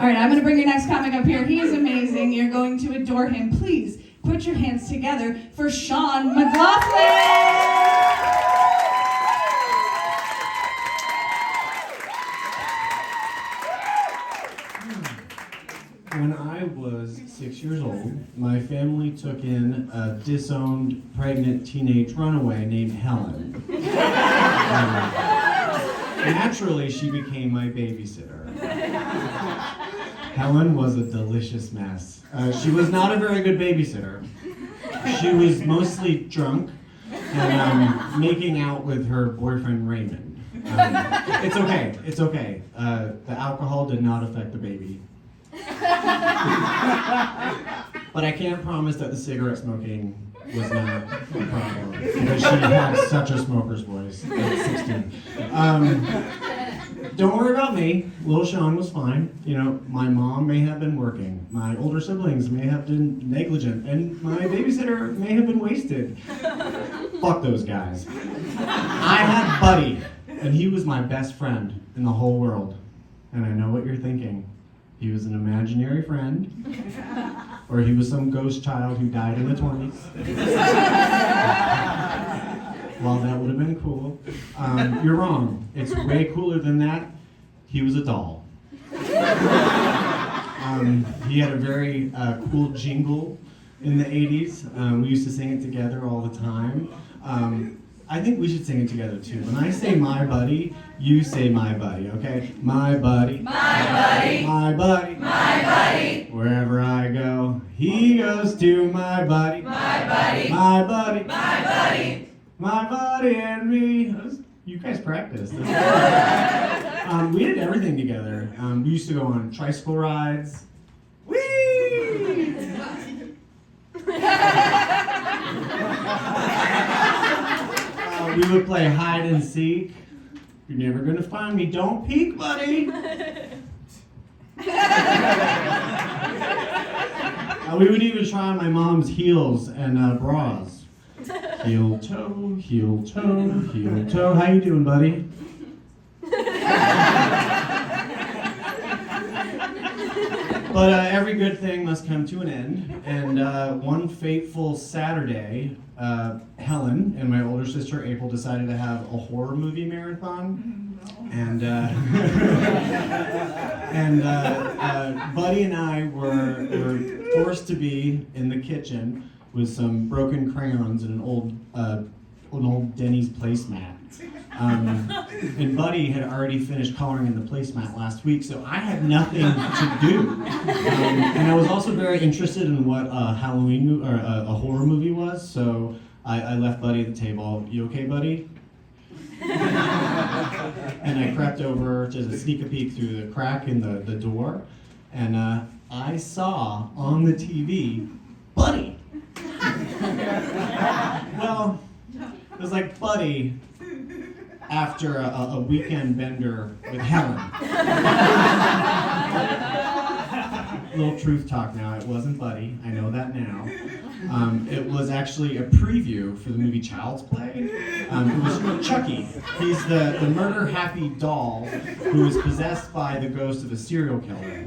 All right, I'm going to bring your next comic up here. He is amazing. You're going to adore him. Please put your hands together for Sean McLaughlin. When I was 6 years old, my family took in a disowned, pregnant teenage runaway named Helen. Naturally, she became my babysitter. Helen was a delicious mess. She was not a very good babysitter. She was mostly drunk and making out with her boyfriend Raymond. It's okay. The alcohol did not affect the baby. But I can't promise that the cigarette smoking was not a problem, because she had such a smoker's voice at 16. Don't worry about me. Little Sean was fine. You know, my mom may have been working, my older siblings may have been negligent, and my babysitter may have been wasted. Fuck those guys. I had Buddy, and he was my best friend in the whole world. And I know what you're thinking. He was an imaginary friend, or he was some ghost child who died in the 20s. Well, that would have been cool. You're wrong. It's way cooler than that. He was a doll. He had a very cool jingle in the 80s. We used to sing it together all the time. I think we should sing it together too. When I say my buddy, you say my buddy, okay? My buddy. My buddy. My buddy. My buddy. Wherever I go, he goes to my buddy. My buddy. My buddy. My buddy. My buddy and me. You guys practiced. We did everything together. We used to go on tricycle rides. Whee! We would play hide and seek. You're never gonna find me. Don't peek, buddy. We would even try on my mom's heels and bras. Heel toe, heel toe, heel toe. How you doing, buddy? But every good thing must come to an end. And one fateful Saturday, Helen and my older sister April decided to have a horror movie marathon. And Buddy and I were forced to be in the kitchen with some broken crayons and an old Denny's placemat. And Buddy had already finished coloring in the placemat last week, so I had nothing to do. And I was also very interested in what a Halloween or a horror movie was, so I left Buddy at the table. You okay, Buddy? And I crept over to sneak a peek through the crack in the door, and I saw on the TV Buddy. Well, it was like Buddy after a weekend bender with Helen. Little truth talk now, it wasn't Buddy, I know that now. It was actually a preview for the movie Child's Play. It was Chucky. He's the murder-happy doll who is possessed by the ghost of a serial killer.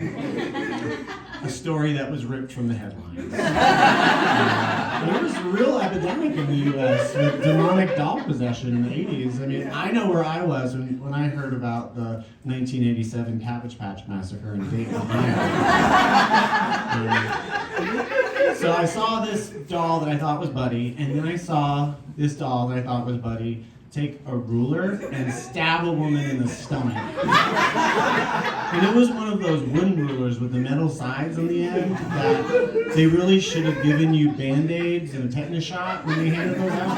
A story that was ripped from the headlines. There was a real epidemic in the U.S. with demonic doll possession in the 80s. I mean, I know where I was when I heard about the 1987 Cabbage Patch Massacre in Dayton, Ohio. So I saw this doll that I thought was Buddy, and then I saw this doll that I thought was Buddy take a ruler and stab a woman in the stomach. And it was one of those wooden rulers with the metal sides on the end that they really should have given you Band-Aids and a tetanus shot when they handed those out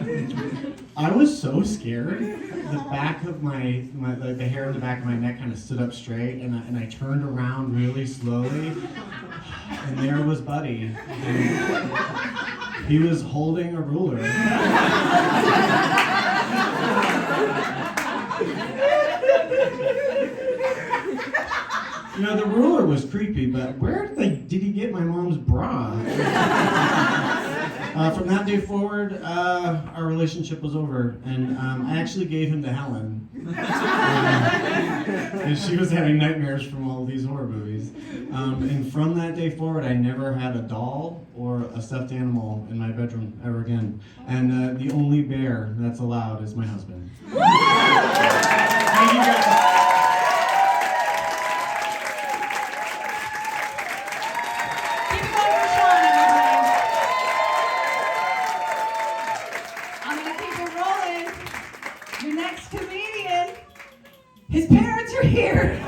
to you. I was so scared. The back of the hair on the back of my neck kind of stood up straight, and I turned around really slowly, and there was Buddy. And he was holding a ruler. You know, the ruler was creepy, but where did he get my mom's bra? From that day forward, our relationship was over, and I actually gave him to Helen. And she was having nightmares from all these horror movies. And from that day forward, I never had a doll or a stuffed animal in my bedroom ever again. And the only bear that's allowed is my husband. Thank you guys. Keep it going for Sean, everybody. I'm gonna keep it rolling. Your next comedian, his parents are here.